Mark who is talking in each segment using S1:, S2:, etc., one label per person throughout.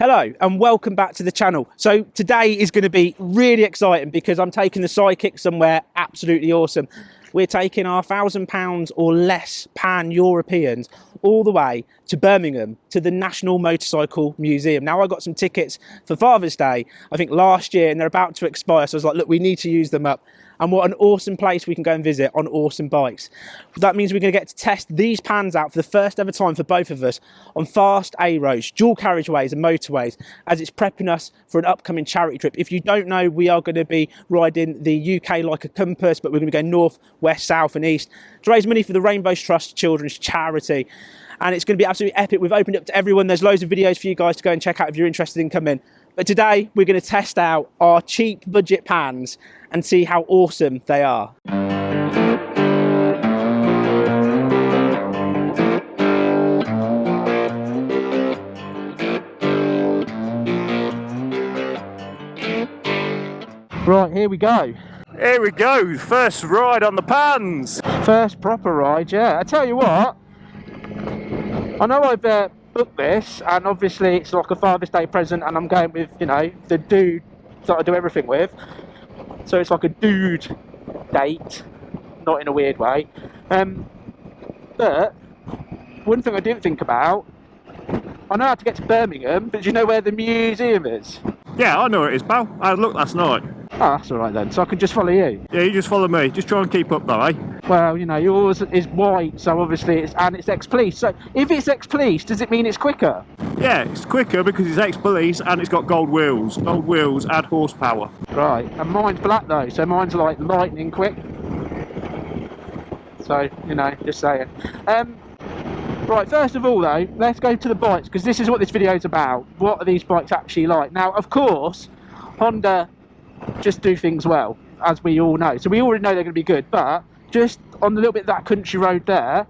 S1: Hello and welcome back to the channel. So today is going to be really exciting because I'm taking the sidekick somewhere absolutely awesome. We're taking our £1,000 or less Pan Europeans all the way to Birmingham to the National Motorcycle Museum. Now I got some tickets for Father's Day, I think last year, and they're about to expire. So I was like, look, we need to use them up. And what an awesome place we can go and visit on awesome bikes. That means we're going to get to test these Pans out for the first ever time for both of us on fast A roads, dual carriageways and motorways, as it's prepping us for an upcoming charity trip. If you don't know, we are going to be riding the UK like a compass, but we're going to go north, west, south and east to raise money for the Rainbows Trust Children's Charity. And it's going to be absolutely epic. We've opened it up to everyone. There's loads of videos for you guys to go and check out if you're interested in coming. But today we're going to test out our cheap budget Pans and see how awesome they are. Right, here we go.
S2: Here we go, first ride on the Pans.
S1: First proper ride, yeah. I tell you what, I know I've booked this, and obviously it's like a Father's Day present, and I'm going with, you know, the dude that I do everything with. So it's like a dude date, not in a weird way. But one thing I didn't think about, I know how to get to Birmingham, but do you know where the museum is?
S2: Yeah, I know where it is, pal. I looked last night.
S1: Oh, that's all right then. So I can just follow you.
S2: Yeah, you just follow me. Just try and keep up though, eh?
S1: Well, you know, yours is white, so obviously it's ex-police. So if it's ex-police, does it mean it's quicker?
S2: Yeah, it's quicker because it's ex-police and it's got gold wheels. Gold wheels add horsepower.
S1: Right, and mine's black though, so mine's like lightning quick. So, you know, just saying. Right, first of all though, let's go to the bikes, because this is what this video is about. What are these bikes actually like? Now, of course, Honda just do things well, as we all know. So we already know they're going to be good, but just on the little bit of that country road there,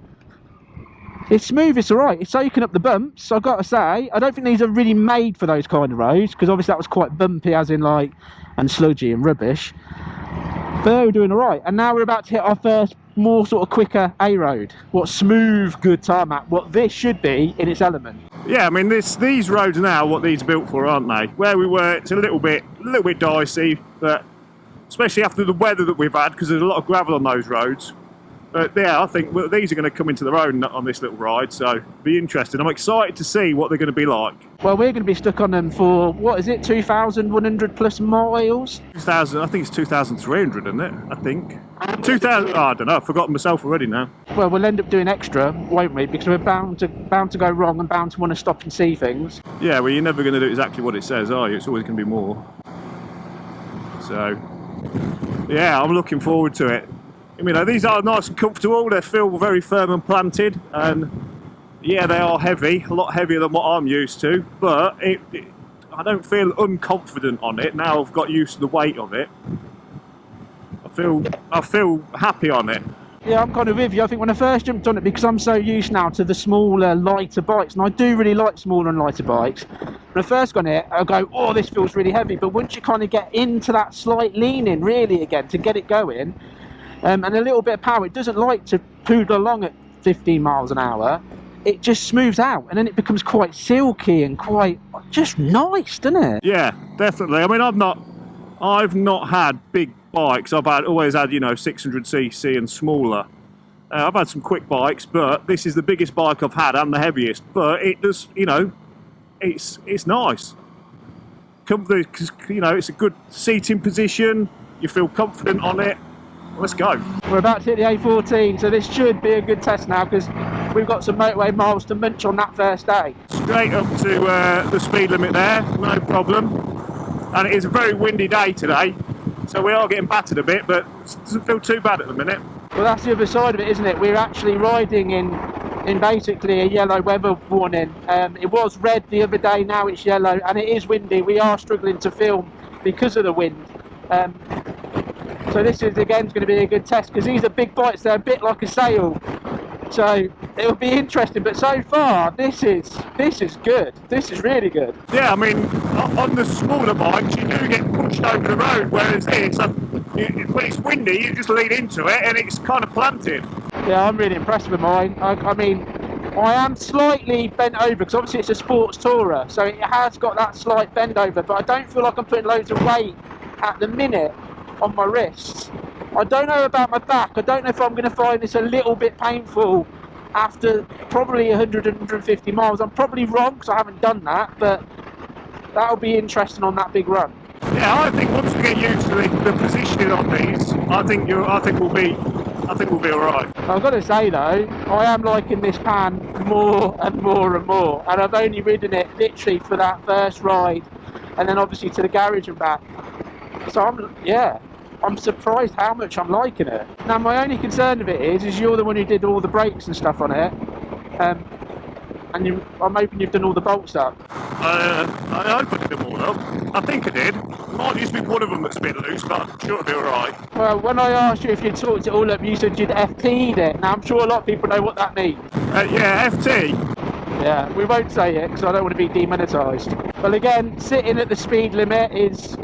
S1: it's smooth, it's alright. It's soaking up the bumps, I've got to say. I don't think these are really made for those kind of roads, because obviously that was quite bumpy, as in like, and sludgy and rubbish. But we're doing alright. And now we're about to hit our first more sort of quicker A road. What smooth, good tarmac, what this should be in its element.
S2: Yeah, I mean these roads now, what these are built for, aren't they? Where we were, it's a little bit dicey, but especially after the weather that we've had, because there's a lot of gravel on those roads. But yeah, I think these are going to come into their own on this little ride, so be interesting. I'm excited to see what they're going to be like.
S1: Well, we're going to be stuck on them for, what is it, 2,100 plus miles?
S2: 2,000, I think it's 2,300, isn't it? I think. 2,000, oh, I don't know, I've forgotten myself already now.
S1: Well, we'll end up doing extra, won't we? Because we're bound to go wrong and bound to want to stop and see things.
S2: Yeah, well, you're never going to do exactly what it says, are you? It's always going to be more. So, yeah, I'm looking forward to it. You know, these are nice and comfortable, they feel very firm and planted, and yeah, they are heavy, a lot heavier than what I'm used to, but I don't feel unconfident on it now I've got used to the weight of it. I feel happy on it.
S1: Yeah, I'm kind of with you. I think when I first jumped on it, because I'm so used now to the smaller, lighter bikes, and I do really like smaller and lighter bikes. When I first got on it, I go, oh, this feels really heavy, but once you kind of get into that slight leaning, really, again, to get it going, and a little bit of power, it doesn't like to poodle along at 15 miles an hour. It just smooths out, and then it becomes quite silky and quite just nice, doesn't it?
S2: Yeah, definitely. I mean, I've not had big bikes. I've always had, you know, 600cc and smaller. I've had some quick bikes, but this is the biggest bike I've had and the heaviest. But it does, you know, it's nice. Because, you know, it's a good seating position. You feel confident on it. Let's go.
S1: We're about to hit the A14, so this should be a good test now, because we've got some motorway miles to munch on that first day.
S2: Straight up to the speed limit there, no problem. And it is a very windy day today, so we are getting battered a bit, but it doesn't feel too bad at the minute.
S1: Well, that's the other side of it, isn't it? We're actually riding in basically a yellow weather warning. It was red the other day, now it's yellow, and it is windy. We are struggling to film because of the wind. So this is again going to be a good test, because these are big bikes, they're a bit like a sail, so it'll be interesting. But so far this is good, this is really good.
S2: Yeah, I mean, on the smaller bikes you do get pushed over the road, whereas this, when it's windy you just lean into it and it's kind of planted.
S1: Yeah, I'm really impressed with mine. I mean, I am slightly bent over because obviously it's a sports tourer, so it has got that slight bend over, but I don't feel like I'm putting loads of weight at the minute on my wrists. I don't know about my back. I don't know if I'm going to find this a little bit painful after probably 100, 150 miles. I'm probably wrong because I haven't done that, but that'll be interesting on that big run.
S2: Yeah, I think once we get used to the positioning on these, I think we'll be all right.
S1: I've got to say though, I am liking this Pan more and more and more, and I've only ridden it literally for that first ride, and then obviously to the garage and back. So I'm surprised how much I'm liking it. Now my only concern of it is you're the one who did all the brakes and stuff on it, and I'm hoping you've done all the bolts up.
S2: I hope I did them all up. I think I did. Might just be one of them that's a bit loose, but I'm sure it'll be alright.
S1: Well, when I asked you if you'd sorted it all up, you said you'd FT'd it. Now I'm sure a lot of people know what that means.
S2: Yeah, FT.
S1: Yeah, we won't say it because I don't want to be demonetised. Well, again, sitting at the speed limit it's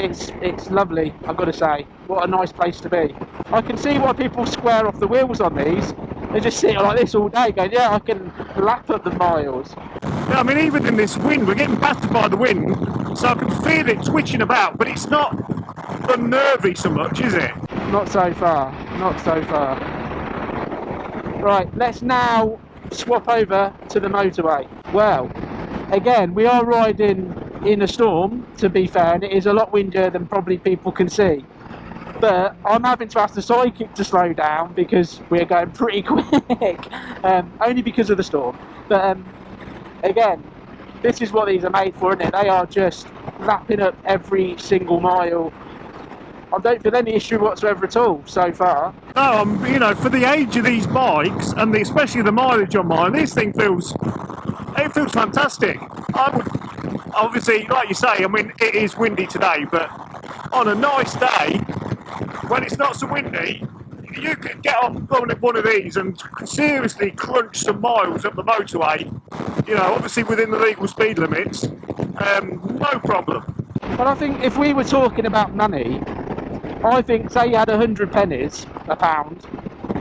S1: lovely. I've got to say, what a nice place to be. I can see why people square off the wheels on these. They just sit like this all day, going, yeah, I can lap up the miles.
S2: Yeah, I mean, even in this wind, we're getting battered by the wind, so I can feel it twitching about, but it's not unnervy so much, is it?
S1: Not so far. Not so far. Right, let's now swap over to the motorway. Well, again, we are riding in a storm, to be fair, and it is a lot windier than probably people can see. But I'm having to ask the sidekick to slow down because we're going pretty quick, only because of the storm. But again, this is what these are made for, isn't it? They are just lapping up every single mile. I don't feel any issue whatsoever at all so far.
S2: No, you know, for the age of these bikes and especially the mileage on mine, this thing feels fantastic. I would obviously, like you say, I mean, it is windy today, but on a nice day, when it's not so windy, you could get on one of these and seriously crunch some miles up the motorway, you know, obviously within the legal speed limits, no problem.
S1: But I think if we were talking about money, I think, say you had 100 pennies, a pound,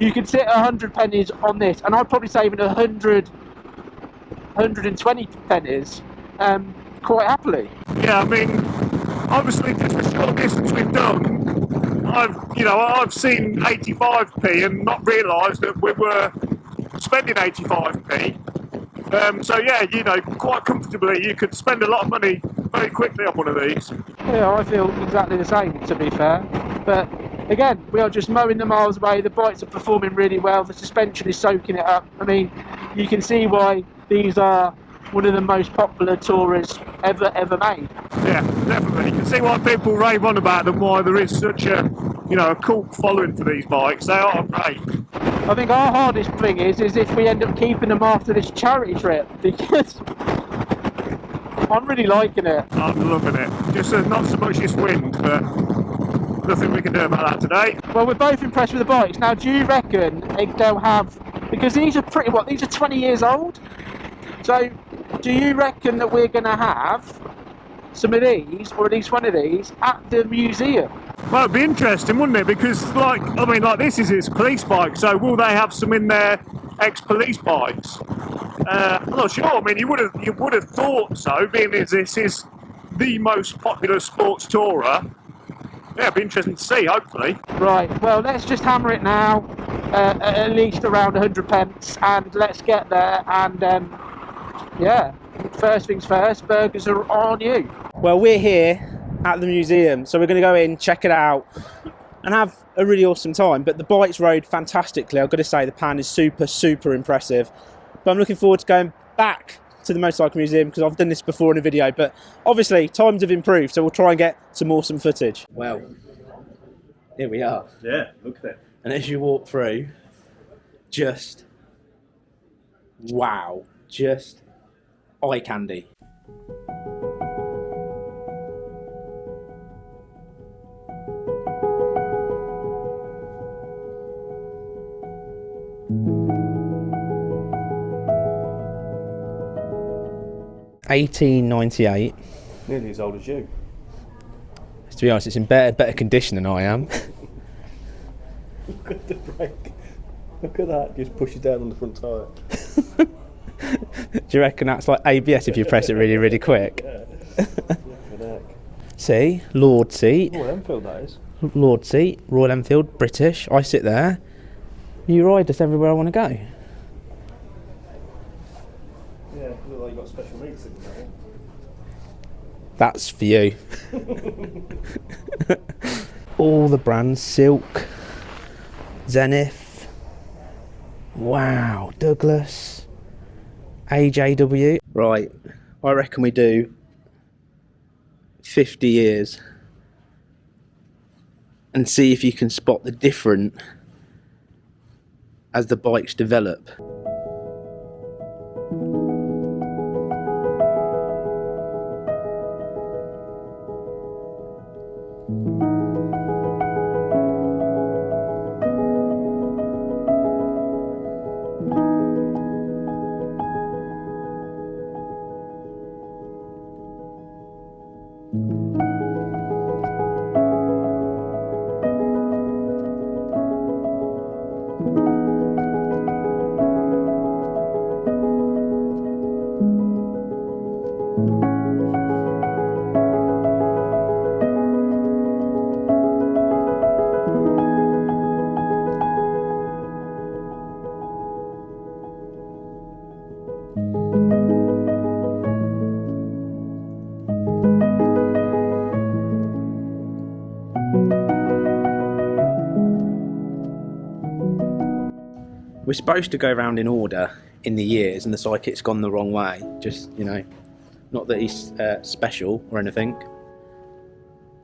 S1: you could sit 100 pennies on this, and I'd probably say even 120 pennies, quite happily.
S2: Yeah, I mean, obviously just the short distance we've done, I've seen 85p and not realised that we were spending 85p. So yeah, you know, quite comfortably you could spend a lot of money very quickly on one of these.
S1: Yeah, I feel exactly the same, to be fair. But again, we are just mowing the miles away. The bikes are performing really well. The suspension is soaking it up. I mean, you can see why these are one of the most popular tourers ever made.
S2: Yeah, definitely. You can see why people rave on about them, why there is such a, you know, a cult following for these bikes. They are great.
S1: I think our hardest thing is if we end up keeping them after this charity trip, because I'm really liking it.
S2: I'm loving it. Just not so much this wind, but nothing we can do about that today.
S1: Well, we're both impressed with the bikes. Now, do you reckon they'll have, because these are these are 20 years old, so do you reckon that we're going to have some of these, or at least one of these, at the museum?
S2: Well, it'd be interesting, wouldn't it? Because, like this is his police bike, so will they have some in their ex-police bikes? I'm not sure. I mean, you would have thought so, being as this is the most popular sports tourer. Yeah, it'd be interesting to see, hopefully.
S1: Right, well, let's just hammer it now, at least around 100 pence, and let's get there, and yeah, first things first, burgers are on you. Well, we're here at the museum, so we're going to go in, check it out, and have a really awesome time. But the bikes rode fantastically. I've got to say, the Pan is super impressive. But I'm looking forward to going back to the motorcycle museum because I've done this before in a video, but obviously times have improved, so we'll try and get some awesome footage. Well, here we are.
S2: Yeah, look at it.
S1: And as you walk through, just wow, just eye candy. $18.98.
S2: Nearly as old as you.
S1: To be honest, it's in better condition than I am.
S2: Look at the brake. Look at that. Just pushes down on the front tyre.
S1: Do you reckon that's like ABS if you press it really, really quick? See, Lord seat.
S3: Royal Enfield, that is.
S1: Lord seat, Royal Enfield, British. I sit there. You ride us everywhere I want to go.
S3: Yeah, look like you got special needs in there.
S1: That's for you. All the brands, Silk, Zenith, wow, Douglas, AJW. Right, I reckon we do 50 years and see if you can spot the different as the bikes develop. We're supposed to go around in order in the years, and the psychic's gone the wrong way. Just, you know, not that he's special or anything,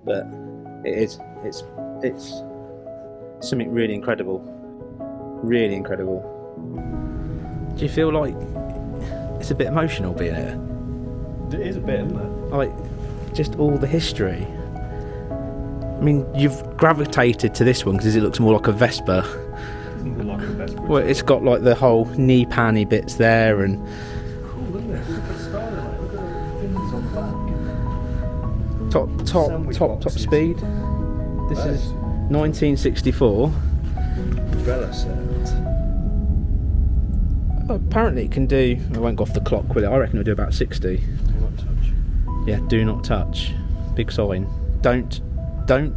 S1: but it is. It's something really incredible. Really incredible. Do you feel like it's a bit emotional being here?
S3: It is a bit, isn't it?
S1: Like, just all the history. I mean, you've gravitated to this one because it looks more like a Vespa.
S3: Like a Vespa.
S1: Well, it's got like the whole knee panny bits there, and
S3: Cool, isn't it? Look at the style of it. Look at the fins on the back.
S1: top
S3: boxes.
S1: speed. This
S3: That
S1: is
S3: is
S1: 1964.
S3: Bella set.
S1: Apparently it can do, I won't go off the clock, will it? I reckon it'll do about 60.
S3: Do not touch.
S1: Yeah, do not touch. Big sign. Don't.
S3: Come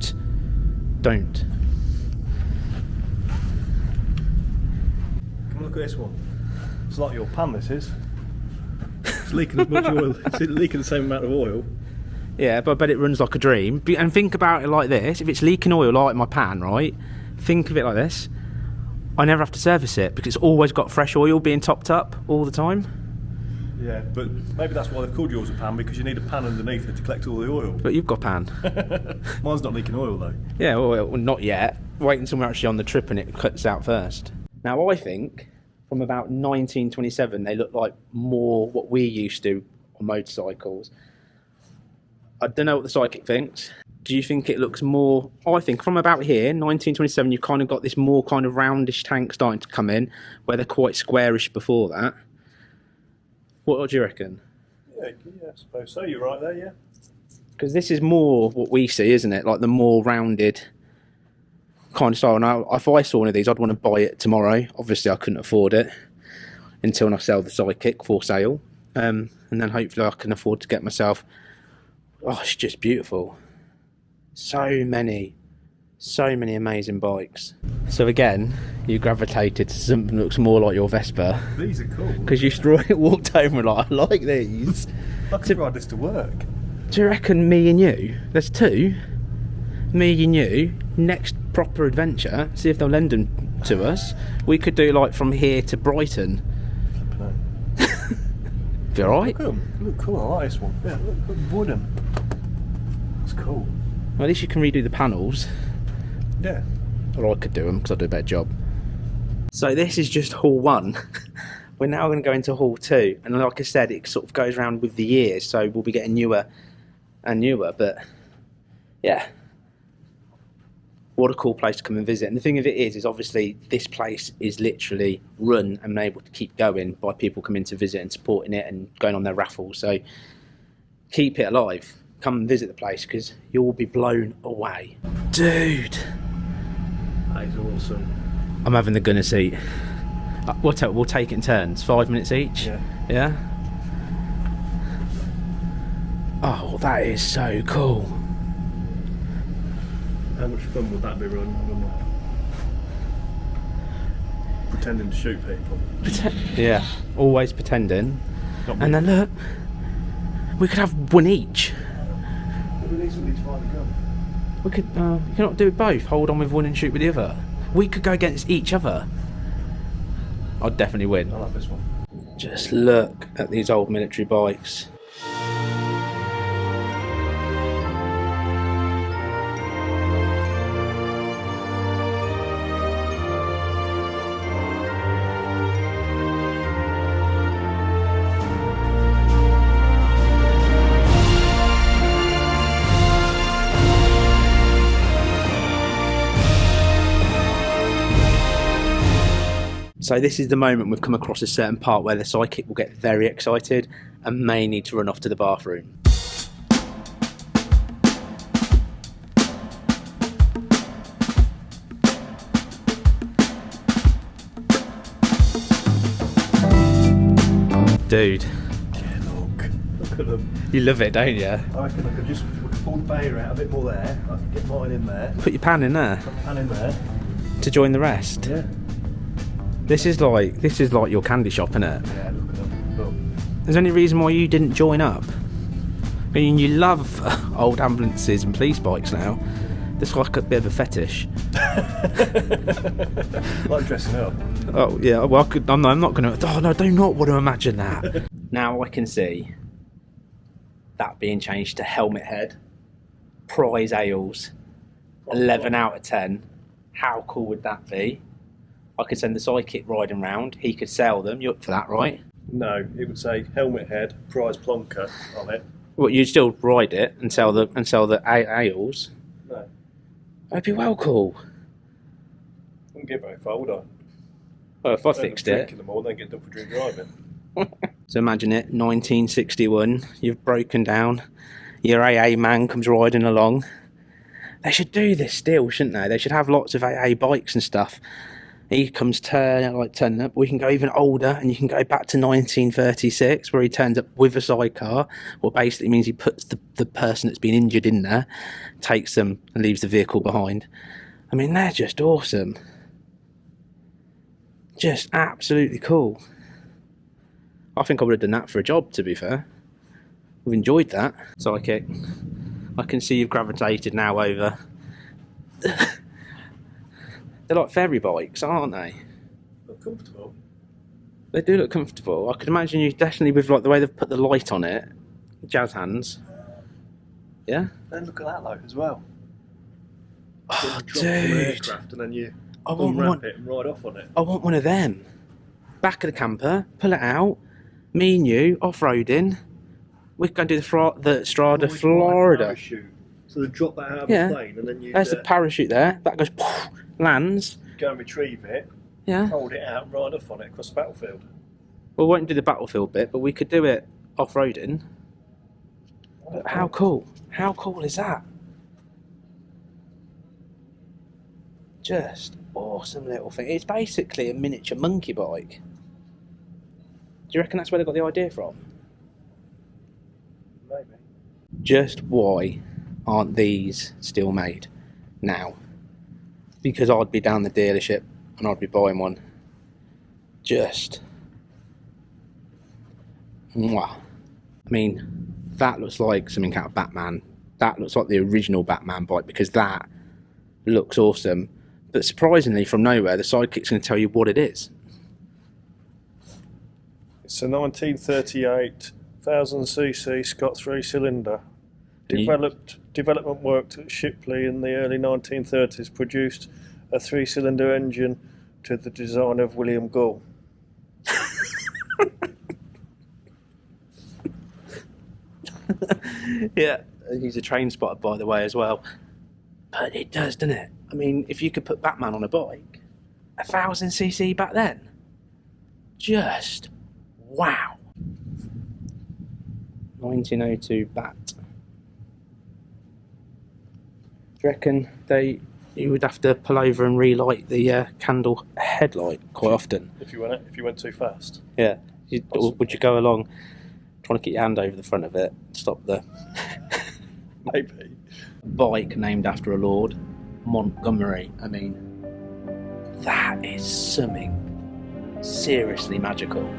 S3: look at this one. It's like your pan, this is. It's leaking as much oil. It's leaking the same amount of oil.
S1: Yeah, but I bet it runs like a dream. And think about it like this. If it's leaking oil like my pan, right? Think of it like this. I never have to service it because it's always got fresh oil being topped up all the time.
S3: Yeah, but maybe that's why they've called yours a pan, because you need a pan underneath it to collect all the oil.
S1: But you've got pan.
S3: Mine's not leaking oil though.
S1: Yeah, well, not yet. Wait until we're actually on the trip and it cuts out first. Now, I think from about 1927, they look like more what we used to on motorcycles. I don't know what the psychic thinks. Do you think it looks more... I think from about here, 1927, you've kind of got this more kind of roundish tank starting to come in, where they're quite squarish before that. What do you reckon?
S3: Yeah, I suppose so. You're right there, yeah.
S1: Because this is more what we see, isn't it? Like the more rounded kind of style. Now, if I saw one of these, I'd want to buy it tomorrow. Obviously, I couldn't afford it until I sell the Sidekick for sale. And then hopefully I can afford to get myself... Oh, it's just beautiful. So many amazing bikes. So again, you gravitated to something that looks more like your Vespa.
S3: These are cool.
S1: Because you walked over and like, I like these.
S3: I could ride this to work.
S1: Do you reckon me and you, there's two, me and you, next proper adventure, see if they'll lend them to us, we could do like from here to Brighton. Be alright?
S3: Look at them. Look cool. I like this one. Yeah, look wooden. It's cool.
S1: Well, at least you can redo the panels.
S3: Yeah.
S1: Or I could do them because I'll do a better job. So this is just Hall 1. We're now going to go into Hall 2. And like I said, it sort of goes around with the years. So we'll be getting newer and newer. But yeah, what a cool place to come and visit. And the thing of it is obviously this place is literally run and able to keep going by people coming to visit and supporting it and going on their raffles. So keep it alive. Come and visit the place because you'll be blown away. Dude.
S3: That is awesome.
S1: I'm having the gunner seat. We'll take it in turns, 5 minutes each.
S3: Yeah.
S1: Yeah. Oh, that is so cool.
S3: How much fun would that be running? I don't know. Pretending to shoot people.
S1: Yeah, always pretending.
S3: Not me.
S1: And then look, we could have one each.
S3: We need somebody to find a gun.
S1: We could, you cannot do it both. Hold on with one and shoot with the other. We could go against each other. I'd definitely win.
S3: I'll have this one.
S1: Just look at these old military bikes. So this is the moment we've come across a certain part where the sidekick will get very excited and may need to run off to the bathroom. Dude,
S3: Yeah, look at them.
S1: you love it, don't you?
S3: I reckon I could just pull the Bayer out a bit more there. I could get mine in there.
S1: Put your pan in there
S3: Put the pan in there.
S1: to join the rest.
S3: Yeah.
S1: This is like your candy shop, isn't it?
S3: Yeah, look at them. Look.
S1: There's any reason why you didn't join up? I mean, you love old ambulances and police bikes now. There's like a bit of a fetish.
S3: Like dressing up.
S1: Oh yeah, well I'm not gonna. Oh no, I do not want to imagine that. Now I can see that being changed to helmet head, prize ales, 11 out of 10. How cool would that be? I could send the sidekick riding round. He could sell them. You up for that, right?
S3: No, it would say helmet head, prize plonker on it.
S1: Well, you'd still ride it and sell the ales.
S3: No,
S1: That'd be well cool.
S3: wouldn't get very far, would I?
S1: Well, if I
S3: Don't
S1: fixed
S3: drink
S1: it.
S3: in the morning, then get done for drink driving.
S1: So imagine it, 1961. You've broken down. Your AA man comes riding along. They should do this still, shouldn't they? They should have lots of AA bikes and stuff. He comes turning up. We can go even older, and you can go back to 1936, where he turns up with a sidecar. What basically means he puts the person that's been injured in there, takes them, and leaves the vehicle behind. I mean, they're just awesome. Just absolutely cool. I think I would have done that for a job, to be fair. We've enjoyed that. Sidekick. I can see you've gravitated now over. They're like ferry bikes, aren't they?
S3: Look comfortable.
S1: They do look comfortable. I could imagine you definitely with like the way they've put the light on it. Jazz hands. Yeah?
S3: Then look at that though as well.
S1: Oh,
S3: Drop from an
S1: dude.
S3: aircraft and then you
S1: I want
S3: unwrap
S1: one.
S3: it and ride off on it.
S1: I want one of them. Back of the camper, pull it out. Me and you, off-roading. We can go and do the Strada,
S3: Always
S1: Florida.
S3: parachute. So they drop that out of
S1: Yeah.
S3: the plane and then you
S1: There's the parachute there. That goes, lands.
S3: go and retrieve it,
S1: Yeah.
S3: hold it out and ride off on it across the battlefield.
S1: We won't do the battlefield bit, but we could do it off-roading. How cool? How cool is that? Just awesome little thing. It's basically a miniature monkey bike. Do you reckon that's where they got the idea from?
S3: Maybe.
S1: Just why aren't these still made now? Because I'd be down the dealership and I'd be buying one. Just. Mwah. I mean, that looks like something out of Batman. That looks like the original Batman bike because that looks awesome. But surprisingly, from nowhere, the sidekick's going to tell you what it is.
S3: It's a 1938 1000cc Scott 3-cylinder.
S1: You-
S3: Development worked at Shipley in the early 1930s, produced a 3-cylinder engine to the design of William Gull.
S1: Yeah, he's a train spotter, by the way, as well. But it does, doesn't it? I mean, if you could put Batman on a bike, 1000cc back then, just wow. 1902 Bat. Do you reckon they you would have to pull over and relight the candle headlight quite often.
S3: If you went too fast.
S1: Yeah. Or would you go along trying to get your hand over the front of it, stop the
S3: Maybe.
S1: bike named after a lord, Montgomery? I mean, that is something seriously magical.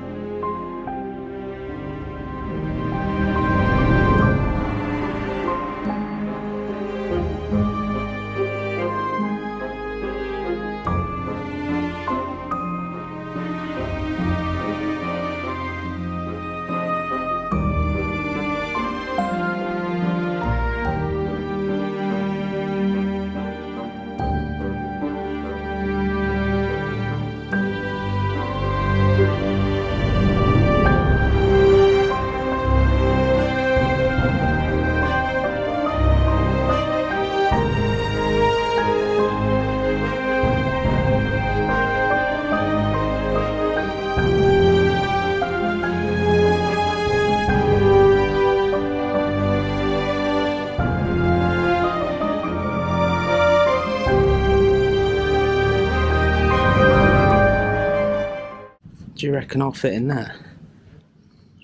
S1: Do you reckon I'll fit in there?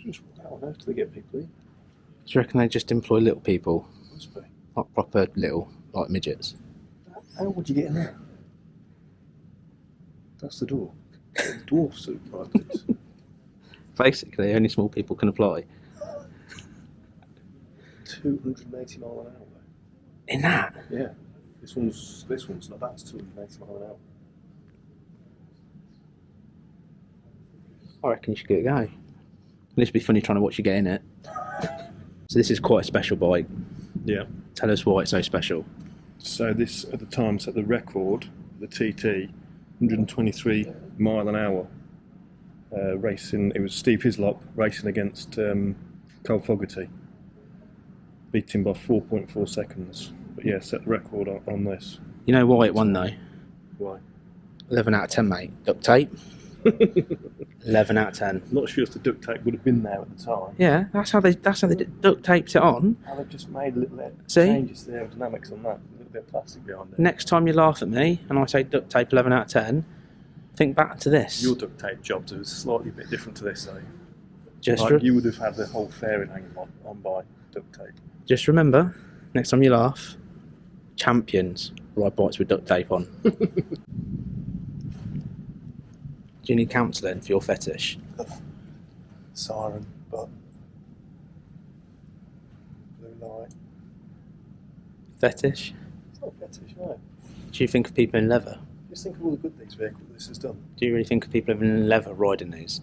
S3: Just how on earth do they get people in?
S1: Do you reckon they just employ little people?
S3: Must be.
S1: Not proper little, like midgets?
S3: How would you get in there? That's the door. Dwarf supermarkets.
S1: Basically, only small people can apply.
S3: 280 mile an hour.
S1: In that?
S3: Yeah. This one's not bad. It's 280 mile an hour.
S1: I reckon you should get it going. It'll be funny trying to watch you get in it. So this is quite a special bike.
S3: Yeah.
S1: Tell us why it's so special.
S3: So this at the time set the record, the TT, 123 mile an hour. Racing. It was Steve Hislop racing against Cole Fogarty. Beat him by 4.4 seconds. But yeah, set the record on this.
S1: You know why it won though?
S3: Why?
S1: 11 out of 10, mate. Duct tape. 11 out of 10.
S3: Not sure if the duct tape would have been there at the time.
S1: Yeah, that's how they duct taped it on.
S3: And they've just made little
S1: See?
S3: changes to the aerodynamics on that. A little bit of plastic behind it.
S1: Next time you laugh at me and I say duct tape 11 out of 10, think back to this.
S3: Your duct tape jobs are slightly a bit different to this though.
S1: Just,
S3: Like you would have had the whole fairing hanging on by duct tape.
S1: just remember, next time you laugh, champions ride bikes with duct tape on. Do you need counselling for your fetish?
S3: Siren, but blue light.
S1: Fetish?
S3: It's not a fetish, no.
S1: Do you think of people in leather?
S3: Just think of all the good things this has done.
S1: Do you really think of people in leather riding these?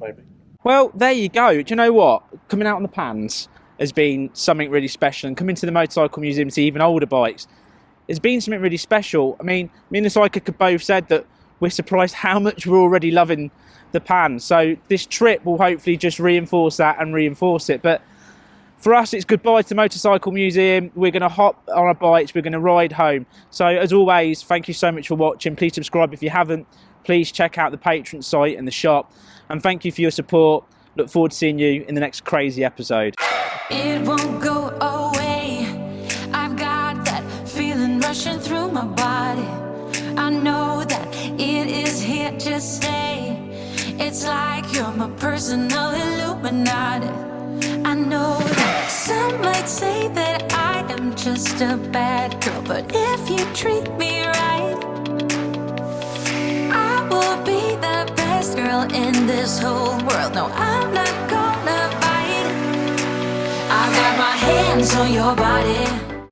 S3: Maybe.
S1: Well, there you go. Do you know what? Coming out on the pans has been something really special, and coming to the motorcycle museum to see even older bikes has been something really special. I mean, me and the psychic have both said that we're surprised how much we're already loving the Pan. So this trip will hopefully just reinforce that and reinforce it. But for us, it's goodbye to the Motorcycle Museum. We're going to hop on our bikes. We're going to ride home. So as always, thank you so much for watching. Please subscribe if you haven't. Please check out the Patreon site and the shop. And thank you for your support. Look forward to seeing you in the next crazy episode.
S4: It won't go away. I've got that feeling rushing through my body. I know that it is here to stay. It's like you're my personal Illuminati. I know that some might say that I am just a bad girl, but if you treat me right, I will be the best girl in this whole world. No, I'm not gonna bite. I got my hands on your body.